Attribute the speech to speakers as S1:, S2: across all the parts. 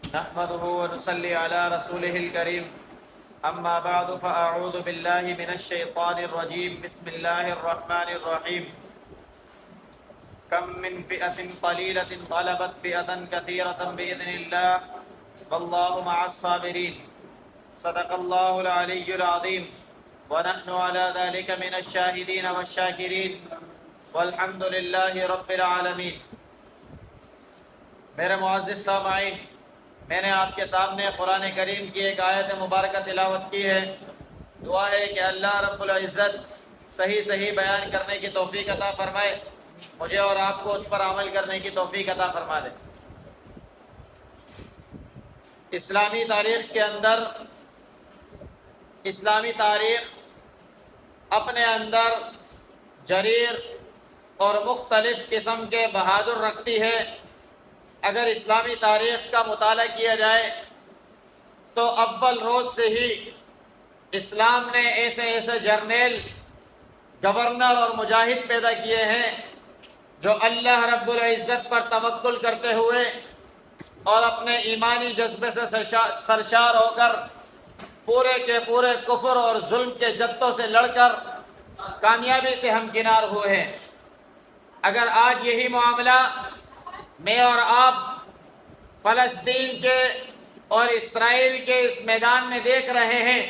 S1: نحمده ونصلي على رسوله الكريم أما بعد فأعوذ بالله من الشيطان الرجيم بسم الله الرحمن الرحيم كم من فئة قليلة غلبت فئة كثيرة بإذن الله والله مع الصابرين صدق الله العلي العظيم ونحن على ذلك من الشاهدين والشاكرين والحمد لله رب العالمين۔ میرے معزز سامعین، میں نے آپ کے سامنے قرآن کریم کی ایک آیت مبارکہ تلاوت کی ہے۔ دعا ہے کہ اللہ رب العزت صحیح بیان کرنے کی توفیق عطا فرمائے، مجھے اور آپ کو اس پر عمل کرنے کی توفیق عطا فرما دے۔ اسلامی تاریخ کے اندر اسلامی تاریخ اپنے اندر جریر اور مختلف قسم کے بہادر رکھتی ہے۔ اگر اسلامی تاریخ کا مطالعہ کیا جائے تو اول روز سے ہی اسلام نے ایسے جرنیل، گورنر اور مجاہد پیدا کیے ہیں جو اللہ رب العزت پر توکل کرتے ہوئے اور اپنے ایمانی جذبے سے سرشار ہو کر پورے کے پورے کفر اور ظلم کے جتوں سے لڑ کر کامیابی سے ہمکنار ہوئے ہیں۔ اگر آج یہی معاملہ میں اور آپ فلسطین کے اور اسرائیل کے اس میدان میں دیکھ رہے ہیں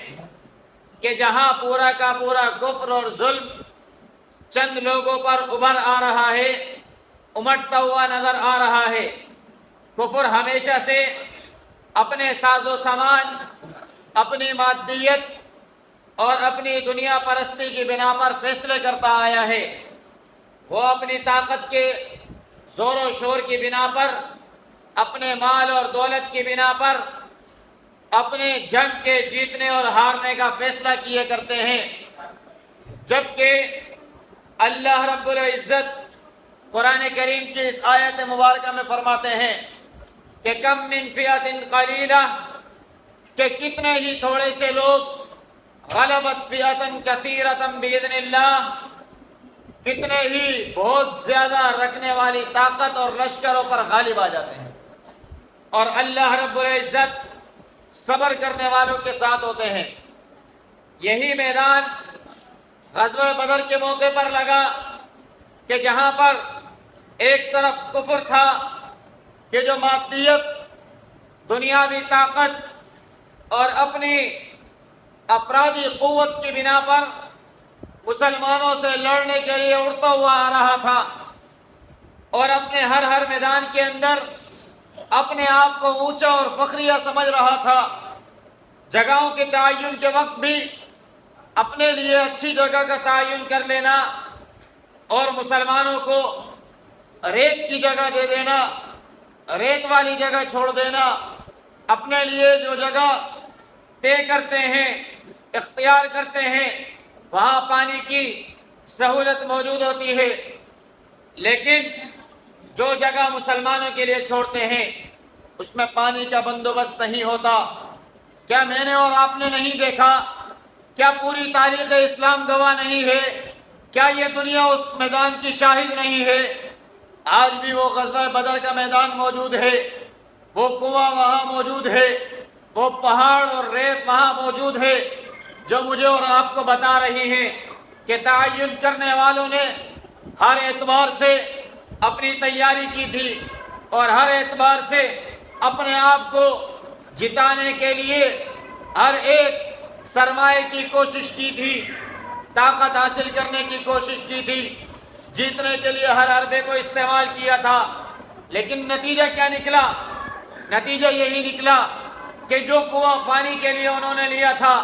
S1: کہ جہاں پورا کا پورا کفر اور ظلم چند لوگوں پر ابھر آ رہا ہے، امٹتا ہوا نظر آ رہا ہے۔ کفر ہمیشہ سے اپنے ساز و سامان، اپنی مادیت اور اپنی دنیا پرستی کی بنا پر فیصلے کرتا آیا ہے۔ وہ اپنی طاقت کے زور و شور کی بنا پر، اپنے مال اور دولت کی بنا پر اپنے جنگ کے جیتنے اور ہارنے کا فیصلہ کیے کرتے ہیں، جبکہ اللہ رب العزت قرآن کریم کی اس آیت مبارکہ میں فرماتے ہیں کہ کم من فئۃ قلیلہ، کہ کتنے ہی تھوڑے سے لوگ غلبت فئۃ کثیرۃ باذن اللہ، کتنے ہی بہت زیادہ رکھنے والی طاقت اور لشکروں پر غالب آ جاتے ہیں، اور اللہ رب العزت صبر کرنے والوں کے ساتھ ہوتے ہیں۔ یہی میدان غزوہ بدر کے موقع پر لگا کہ جہاں پر ایک طرف کفر تھا کہ جو مادیت، دنیاوی طاقت اور اپنی افرادی قوت کی بنا پر مسلمانوں سے لڑنے کے لیے اڑتا ہوا آ رہا تھا، اور اپنے ہر میدان کے اندر اپنے آپ کو اونچا اور فخریہ سمجھ رہا تھا۔ جگہوں کے تعین کے وقت بھی اپنے لیے اچھی جگہ کا تعین کر لینا اور مسلمانوں کو ریت کی جگہ دے دینا، ریت والی جگہ چھوڑ دینا، اپنے لیے جو جگہ طے کرتے ہیں، اختیار کرتے ہیں، وہاں پانی کی سہولت موجود ہوتی ہے، لیکن جو جگہ مسلمانوں کے لیے چھوڑتے ہیں اس میں پانی کا بندوبست نہیں ہوتا۔ کیا میں نے اور آپ نے نہیں دیکھا؟ کیا پوری تاریخ اسلام گواہ نہیں ہے؟ کیا یہ دنیا اس میدان کی شاہد نہیں ہے؟ آج بھی وہ غزوہ بدر کا میدان موجود ہے، وہ کنواں وہاں موجود ہے، وہ پہاڑ اور ریت وہاں موجود ہے، جو مجھے اور آپ کو بتا رہی ہیں کہ تعین کرنے والوں نے ہر اعتبار سے اپنی تیاری کی تھی اور ہر اعتبار سے اپنے آپ کو جتانے کے لیے ہر ایک سرمایہ کی کوشش کی تھی، طاقت حاصل کرنے کی کوشش کی تھی، جیتنے کے لیے ہر حربے کو استعمال کیا تھا۔ لیکن نتیجہ کیا نکلا؟ نتیجہ یہی نکلا کہ جو کنواں پانی کے لیے انہوں نے لیا تھا،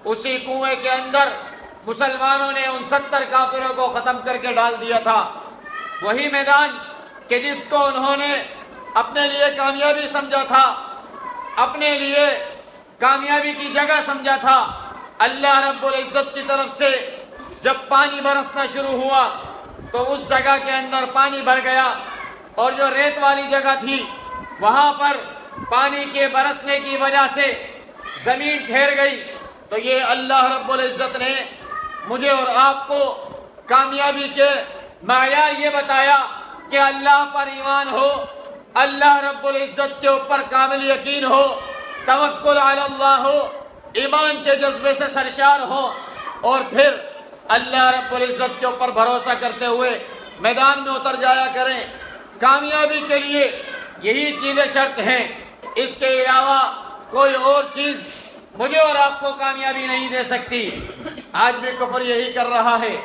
S1: اسی کنویں کے اندر مسلمانوں نے 69 کافروں کو ختم کر کے ڈال دیا تھا۔ وہی میدان کہ جس کو انہوں نے اپنے لیے کامیابی سمجھا تھا، اپنے لیے کامیابی کی جگہ سمجھا تھا، اللہ رب العزت کی طرف سے جب پانی برسنا شروع ہوا تو اس جگہ کے اندر پانی بھر گیا، اور جو ریت والی جگہ تھی وہاں پر پانی کے برسنے کی وجہ سے زمین ٹھہر گئی۔ تو یہ اللہ رب العزت نے مجھے اور آپ کو کامیابی کے معیار یہ بتایا کہ اللہ پر ایمان ہو، اللہ رب العزت کے اوپر کامل یقین ہو، توکل علی اللہ ہو، ایمان کے جذبے سے سرشار ہو، اور پھر اللہ رب العزت کے اوپر بھروسہ کرتے ہوئے میدان میں اتر جایا کریں۔ کامیابی کے لیے یہی چیزیں شرط ہیں، اس کے علاوہ کوئی اور چیز مجھے اور آپ کو کامیابی نہیں دے سکتی۔ آج بھی کفر یہی کر رہا ہے۔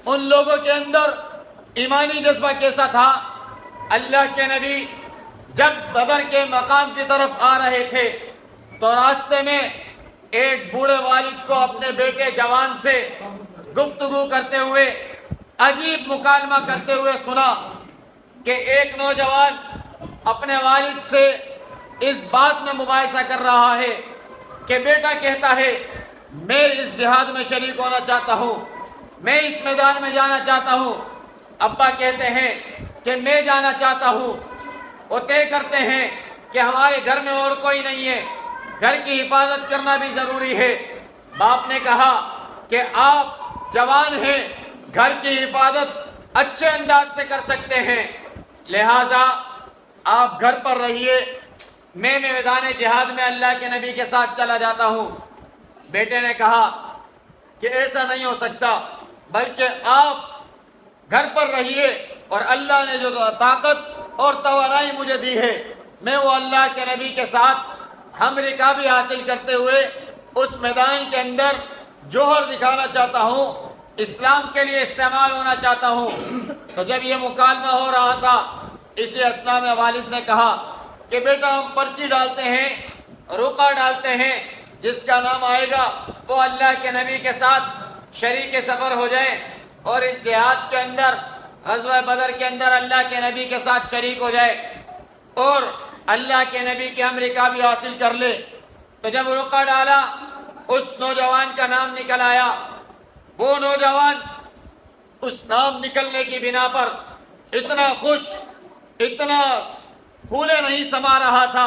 S1: ان لوگوں کے اندر ایمانی جذبہ کیسا تھا؟ اللہ کے نبی جب بدر کے مقام کی طرف آ رہے تھے تو راستے میں ایک بوڑھے والد کو اپنے بیٹے جوان سے گفتگو کرتے ہوئے، عجیب مکالمہ کرتے ہوئے سنا کہ ایک نوجوان اپنے والد سے اس بات میں مباحثہ کر رہا ہے کہ بیٹا کہتا ہے میں اس جہاد میں شریک ہونا چاہتا ہوں، میں اس میدان میں جانا چاہتا ہوں۔ ابا کہتے ہیں کہ میں جانا چاہتا ہوں۔ وہ طے کرتے ہیں کہ ہمارے گھر میں اور کوئی نہیں ہے، گھر کی حفاظت کرنا بھی ضروری ہے۔ باپ نے کہا کہ آپ جوان ہیں، گھر کی حفاظت اچھے انداز سے کر سکتے ہیں، لہٰذا آپ گھر پر رہیے، میں میدان جہاد میں اللہ کے نبی کے ساتھ چلا جاتا ہوں۔ بیٹے نے کہا کہ ایسا نہیں ہو سکتا، بلکہ آپ گھر پر رہیے، اور اللہ نے جو طاقت اور توانائی مجھے دی ہے میں وہ اللہ کے نبی کے ساتھ ہم رکابی حاصل کرتے ہوئے اس میدان کے اندر جوہر دکھانا چاہتا ہوں، اسلام کے لیے استعمال ہونا چاہتا ہوں۔ تو جب یہ مکالمہ ہو رہا تھا، اسی اثناء میں والد نے کہا کہ بیٹا ہم پرچی ڈالتے ہیں، رقعہ ڈالتے ہیں، جس کا نام آئے گا وہ اللہ کے نبی کے ساتھ شریک سفر ہو جائے، اور اس جہاد کے اندر غزوہ بدر کے اندر اللہ کے نبی کے ساتھ شریک ہو جائے، اور اللہ کے نبی کی ہم رکابی حاصل کر لے۔ تو جب رقعہ ڈالا، اس نوجوان کا نام نکل آیا۔ وہ نوجوان اس نام نکلنے کی بنا پر اتنا خوش، اتنا پھولے نہیں سما رہا تھا،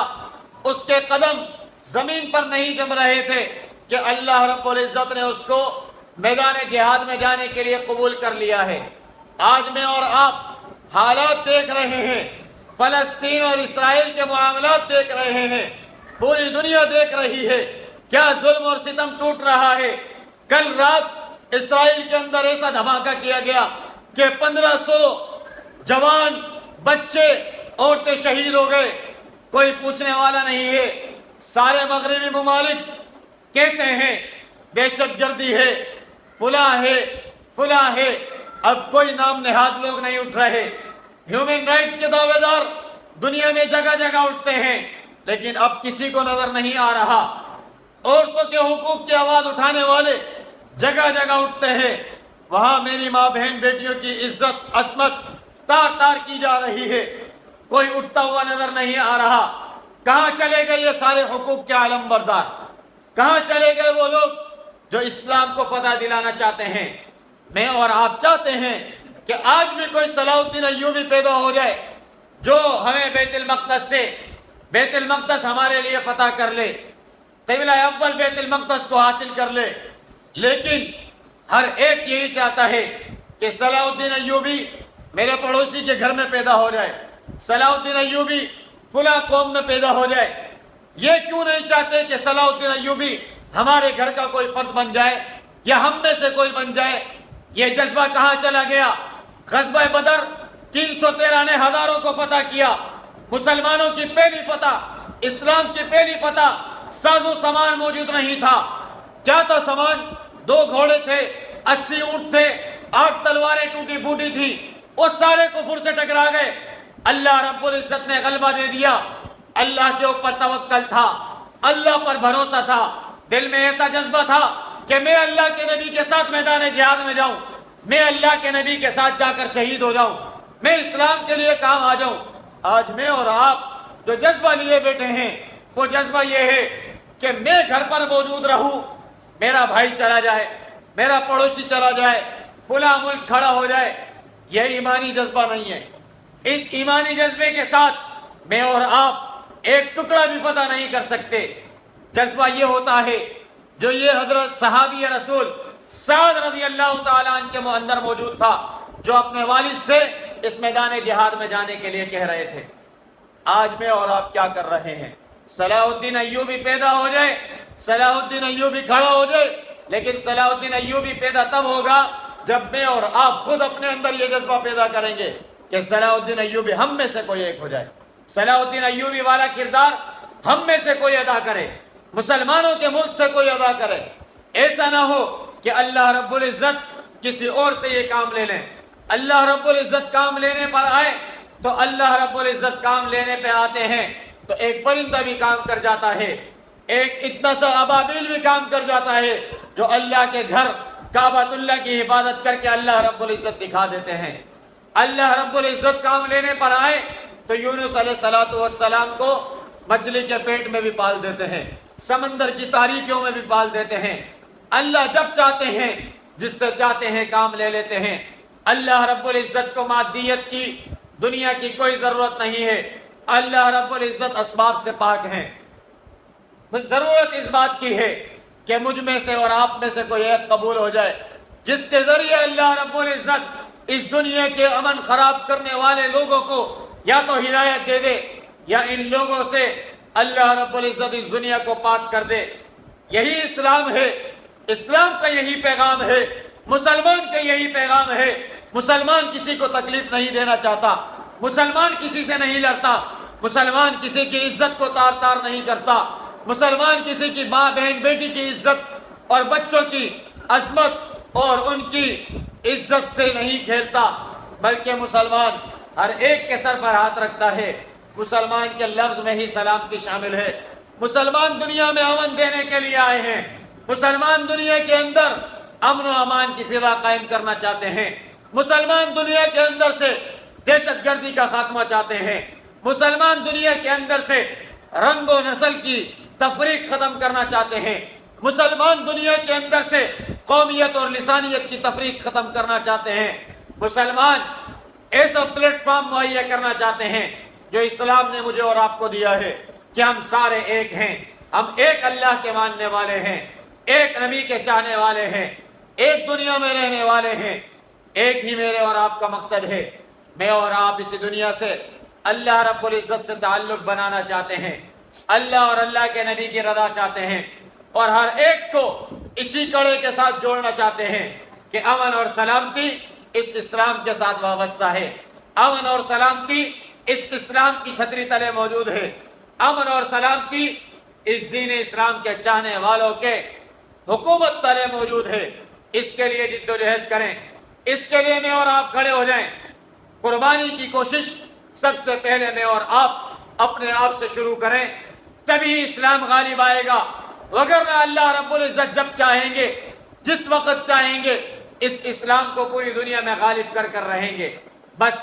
S1: اس کے قدم زمین پر نہیں جم رہے تھے کہ اللہ رب العزت نے اس کو میدان جہاد میں جانے کے لیے قبول کر لیا ہے۔ آج میں اور آپ حالات دیکھ رہے ہیں، فلسطین اور اسرائیل کے معاملات دیکھ رہے ہیں، پوری دنیا دیکھ رہی ہے کیا ظلم اور ستم ٹوٹ رہا ہے۔ کل رات اسرائیل کے اندر ایسا دھماکہ کیا گیا کہ 1500 جوان، بچے، عورتیں شہید ہو گئے، کوئی پوچھنے والا نہیں ہے۔ سارے مغربی ممالک کہتے ہیں دہشت گردی ہے، فلاں ہے، فلاں ہے، اب کوئی نام نہاد لوگ نہیں اٹھ رہے۔ ہیومن رائٹس کے دعوے دار دنیا میں جگہ جگہ اٹھتے ہیں، لیکن اب کسی کو نظر نہیں آ رہا۔ عورتوں کے حقوق کی آواز اٹھانے والے جگہ جگہ اٹھتے ہیں، وہاں میری ماں بہن بیٹیوں کی عزت عصمت تار تار کی جا رہی ہے، کوئی اٹھتا ہوا نظر نہیں آ رہا۔ کہاں چلے گئے یہ سارے حقوق کے عالم بردار؟ کہاں چلے گئے وہ لوگ جو اسلام کو فتح دلانا چاہتے ہیں؟ میں اور آپ چاہتے ہیں کہ آج بھی کوئی صلاح الدین ایوبی پیدا ہو جائے جو ہمیں بیت المقدس ہمارے لیے فتح کر لے، قبلہ اول بیت المقدس کو حاصل کر لے، لیکن ہر ایک یہی چاہتا ہے کہ صلاح الدین ایوبی میرے پڑوسی کے گھر میں پیدا ہو جائے، صلاح الدین ایوبی فلاں قوم میں پیدا ہو جائے۔ یہ کیوں نہیں چاہتے کہ صلاح الدین ایوبی ہمارے گھر کا کوئی فرد بن جائے یا ہم میں سے کوئی بن جائے؟ یہ جذبہ کہاں چلا گیا؟ غزوہ بدر 313 نے ہزاروں کو فتح کیا، مسلمانوں کی پہلی فتح، اسلام کی پہلی فتح۔ ساز و سامان موجود نہیں تھا۔ کیا تھا سامان؟ 2 گھوڑے تھے، 80 اونٹ تھے، 8 تلواریں ٹوٹی پھوٹی تھی، وہ سارے کفر سے ٹکرا گئے۔ اللہ رب العزت نے غلبہ دے دیا۔ اللہ کے اوپر توکل تھا، اللہ پر بھروسہ تھا، دل میں ایسا جذبہ تھا کہ میں اللہ کے نبی کے ساتھ میدان جہاد میں جاؤں، میں اللہ کے نبی کے ساتھ جا کر شہید ہو جاؤں، میں اسلام کے لیے کام آ جاؤں۔ آج میں اور آپ جو جذبہ لیے بیٹھے ہیں، وہ جذبہ یہ ہے کہ میں گھر پر موجود رہوں، میرا بھائی چلا جائے، میرا پڑوسی چلا جائے، فلاں ملک کھڑا ہو جائے، یہ ایمانی جذبہ نہیں ہے۔ اس ایمانی جذبے کے ساتھ میں اور آپ ایک ٹکڑا بھی فتح نہیں کر سکتے۔ جذبہ یہ ہوتا ہے جو یہ حضرت صحابی رسول سعد رضی اللہ تعالیٰ عنہ کے اندر موجود تھا، جو اپنے والد سے اس میدان جہاد میں جانے کے لیے کہہ رہے تھے۔ آج میں اور آپ کیا کر رہے ہیں؟ صلاح الدین ایوبی پیدا ہو جائے، صلاح الدین ایوبی کھڑا ہو جائے، لیکن صلاح الدین ایوبی پیدا تب ہوگا جب میں اور آپ خود اپنے اندر یہ جذبہ پیدا کریں گے کہ صلاح الدین ایوبی ہم میں سے کوئی ایک ہو جائے، صلاح الدین ایوبی والا کردار ہم میں سے کوئی ادا کرے، مسلمانوں کے ملک سے کوئی ادا کرے۔ ایسا نہ ہو کہ اللہ رب العزت کسی اور سے یہ کام لے لیں۔ اللہ رب العزت کام لینے پر آئے تو اللہ رب العزت کام لینے پہ آتے ہیں تو ایک پرندہ بھی کام کر جاتا ہے، ایک اتنا سا ابابیل بھی کام کر جاتا ہے جو اللہ کے گھر کعبۃ اللہ کی حفاظت کر کے اللہ رب العزت دکھا دیتے ہیں۔ اللہ رب العزت کام لینے پر آئے تو یونس علیہ السلام کو مچھلی کے پیٹ میں بھی پال دیتے ہیں، سمندر کی تاریکیوں میں بھی پال دیتے ہیں۔ اللہ جب چاہتے ہیں جس سے چاہتے ہیں کام لے لیتے ہیں۔ اللہ رب العزت کو مادیت کی، دنیا کی کوئی ضرورت نہیں ہے۔ اللہ رب العزت اسباب سے پاک ہیں۔ ضرورت اس بات کی ہے کہ مجھ میں سے اور آپ میں سے کوئی ایک قبول ہو جائے جس کے ذریعے اللہ رب العزت اس دنیا کے امن خراب کرنے والے لوگوں کو یا تو ہدایت دے دے یا ان لوگوں سے اللہ رب العزت اس دنیا کو پاک کر دے۔ یہی اسلام ہے، اسلام کا یہی پیغام ہے، مسلمان کا یہی پیغام ہے۔ مسلمان کسی کو تکلیف نہیں دینا چاہتا، مسلمان کسی سے نہیں لڑتا، مسلمان کسی کی عزت کو تار تار نہیں کرتا، مسلمان کسی کی ماں بہن بیٹی کی عزت اور بچوں کی عظمت اور ان کی عزت سے نہیں کھیلتا، بلکہ مسلمان ہر ایک کے سر پر ہاتھ رکھتا ہے۔ مسلمان کے لفظ میں ہی سلامتی شامل ہے۔ مسلمان دنیا میں امن دینے کے لیے آئے ہیں، مسلمان دنیا کے اندر امن و امان کی فضا قائم کرنا چاہتے ہیں، مسلمان دنیا کے اندر سے دہشت گردی کا خاتمہ چاہتے ہیں، مسلمان دنیا کے اندر سے رنگ و نسل کی تفریق ختم کرنا چاہتے ہیں، مسلمان دنیا کے اندر سے قومیت اور لسانیت کی تفریق ختم کرنا چاہتے ہیں، مسلمان ایسا پلیٹ فارم مہیا کرنا چاہتے ہیں جو اسلام نے مجھے اور آپ کو دیا ہے کہ ہم سارے ایک ہیں، ہم ایک اللہ کے ماننے والے ہیں، ایک نبی کے چاہنے والے ہیں، ایک دنیا میں رہنے والے ہیں۔ ایک ہی میرے اور آپ کا مقصد ہے، میں اور آپ اسی دنیا سے اللہ رب العزت سے تعلق بنانا چاہتے ہیں، اللہ اور اللہ کے نبی کی رضا چاہتے ہیں، اور ہر ایک کو اسی کڑے کے ساتھ جوڑنا چاہتے ہیں کہ امن اور سلامتی اس اسلام کے ساتھ وابستہ ہے، امن اور سلامتی اس اسلام کی چھتری تلے موجود ہے، امن اور سلامتی اس دین اسلام کے چاہنے والوں کے حکومت تلے موجود ہے۔ اس کے لیے جد و جہد کریں، اس کے لیے میں اور آپ کھڑے ہو جائیں۔ قربانی کی کوشش سب سے پہلے میں اور آپ اپنے آپ سے شروع کریں، تبھی اسلام غالب آئے گا، وگرنہ اللہ رب العزت جب چاہیں گے، جس وقت چاہیں گے، اس اسلام کو پوری دنیا میں غالب کر کر رہیں گے۔ بس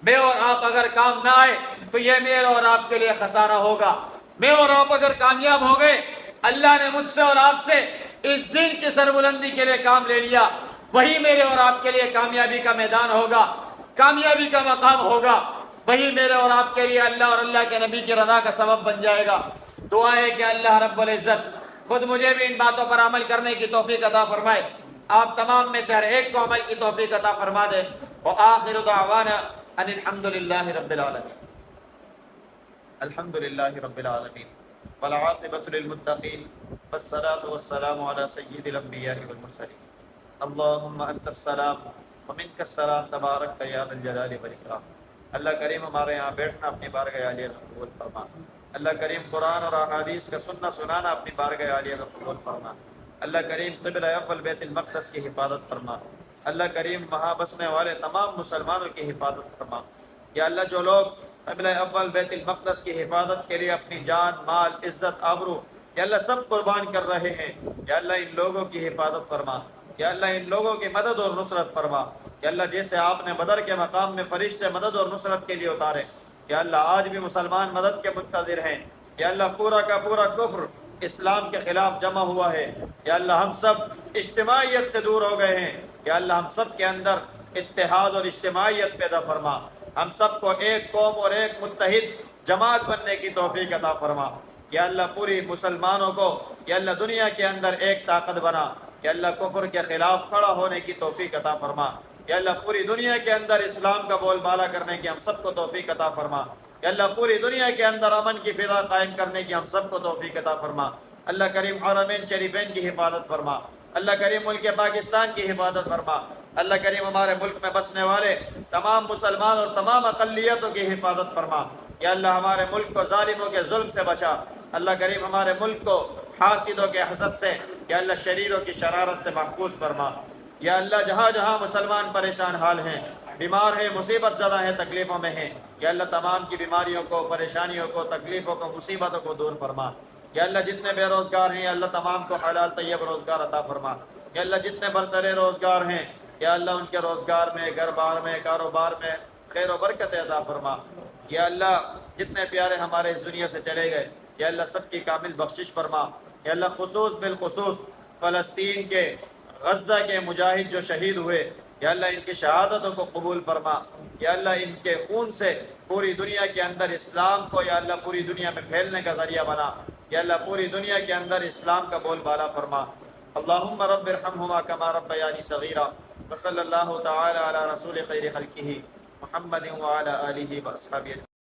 S1: میں اور آپ اگر کام نہ آئے تو یہ میرے اور آپ کے لیے خسارہ ہوگا۔ میں اور آپ اگر کامیاب ہو گئے، اللہ نے مجھ سے اور آپ سے اس دین کی سربلندی کے لیے کام لے لیا، وہی میرے اور آپ کے لیے کامیابی کا میدان ہوگا، کامیابی کا مقام ہوگا، وہی میرے اور آپ کے لیے اللہ اور اللہ کے نبی کی رضا کا سبب بن جائے گا۔ دعا ہے کہ اللہ رب العزت خود مجھے بھی ان باتوں پر عمل کرنے کی توفیق عطا فرمائے، آپ تمام میں سے ہر ایک کو عمل کی توفیق عطا فرما دے۔ وآخر دعوانا ان الحمدللہ رب العالمین۔ الحمدللہ رب العالمین والعاقبۃ للمتقین والصلاۃ والسلام علی سید الانبیاء والمرسلین۔ اللہم انت السلام ومنک السلام تبارک یا ذا الجلال والاکرام۔ اللہ کریم ہمارے یہاں بیٹھنا اپنی بارگاہ عالیہ میں قبول فرما۔ اللہ کریم قرآن اور احادیث کا سننا سنانا اپنی بارگاہ عالیہ میں قبول فرما۔ اللہ کریم قبلہ اول بیت المقدس کی حفاظت فرما۔ اللہ کریم وہاں بسنے والے تمام مسلمانوں کی حفاظت فرما۔ یا اللہ جو لوگ قبلہ اول بیت المقدس کی حفاظت کے لیے اپنی جان، مال، عزت، آبرو یا اللہ سب قربان کر رہے ہیں، یا اللہ ان لوگوں کی حفاظت فرما، یا اللہ ان لوگوں کی مدد اور نصرت فرما۔ یا اللہ جیسے آپ نے بدر کے مقام میں فرشتے مدد اور نصرت کے لیے اتارے، یا اللہ آج بھی مسلمان مدد کے منتظر ہیں۔ یا اللہ پورا کا پورا کفر اسلام کے خلاف جمع ہوا ہے، یا اللہ ہم سب اجتماعیت سے دور ہو گئے ہیں، یا اللہ ہم سب کے اندر اتحاد اور اجتماعیت پیدا فرما، ہم سب کو ایک قوم اور ایک متحد جماعت بننے کی توفیق عطا فرما۔ یا اللہ پوری مسلمانوں کو یا اللہ دنیا کے اندر ایک طاقت بنا، یا اللہ کفر کے خلاف کھڑا ہونے کی توفیق عطا فرما۔ یا اللہ پوری دنیا کے اندر اسلام کا بول بالا کرنے کی ہم سب کو توفیق عطا فرما۔ یا اللہ پوری دنیا کے اندر امن کی فضا قائم کرنے کی ہم سب کو توفیق عطا فرما۔ اللہ کریم حرمین شریفین کی حفاظت فرما۔ اللہ کریم ملک پاکستان کی حفاظت فرما۔ اللہ کریم ہمارے ملک میں بسنے والے تمام مسلمان اور تمام اقلیتوں کی حفاظت فرما۔ یا اللہ ہمارے ملک کو ظالموں کے ظلم سے بچا۔ اللہ کریم ہمارے ملک کو حاسدوں کے حسد سے، یا اللہ شریروں کی شرارت سے محفوظ فرما۔ یا اللہ جہاں جہاں مسلمان پریشان حال ہیں، بیمار ہیں، مصیبت زدہ ہیں، تکلیفوں میں ہیں، یا اللہ تمام کی بیماریوں کو، پریشانیوں کو، تکلیفوں کو، مصیبتوں کو دور فرما۔ یا اللہ جتنے بے روزگار ہیں، یا اللہ تمام کو حلال طیب روزگار عطا فرما۔ یا اللہ جتنے برسرے روزگار ہیں، یا اللہ ان کے روزگار میں، گھر بار میں، کاروبار میں خیر و برکت عطا فرما۔ یا اللہ جتنے پیارے ہمارے اس دنیا سے چلے گئے، یا اللہ سب کی کامل بخشش فرما۔ یا اللہ خصوص بالخصوص فلسطین کے غزہ کے مجاہد جو شہید ہوئے، یا اللہ ان کی شہادتوں کو قبول فرما۔ یا اللہ ان کے خون سے پوری دنیا کے اندر اسلام کو، یا اللہ پوری دنیا میں پھیلنے کا ذریعہ بنا۔ یا اللہ پوری دنیا کے اندر اسلام کا بول بالا فرما۔ اللہم رب ارحمہما کما ربیانی صغیرا، وصلی اللہ تعالی علی رسول خیر خلقہ محمد وعلی آلہ واصحابہ۔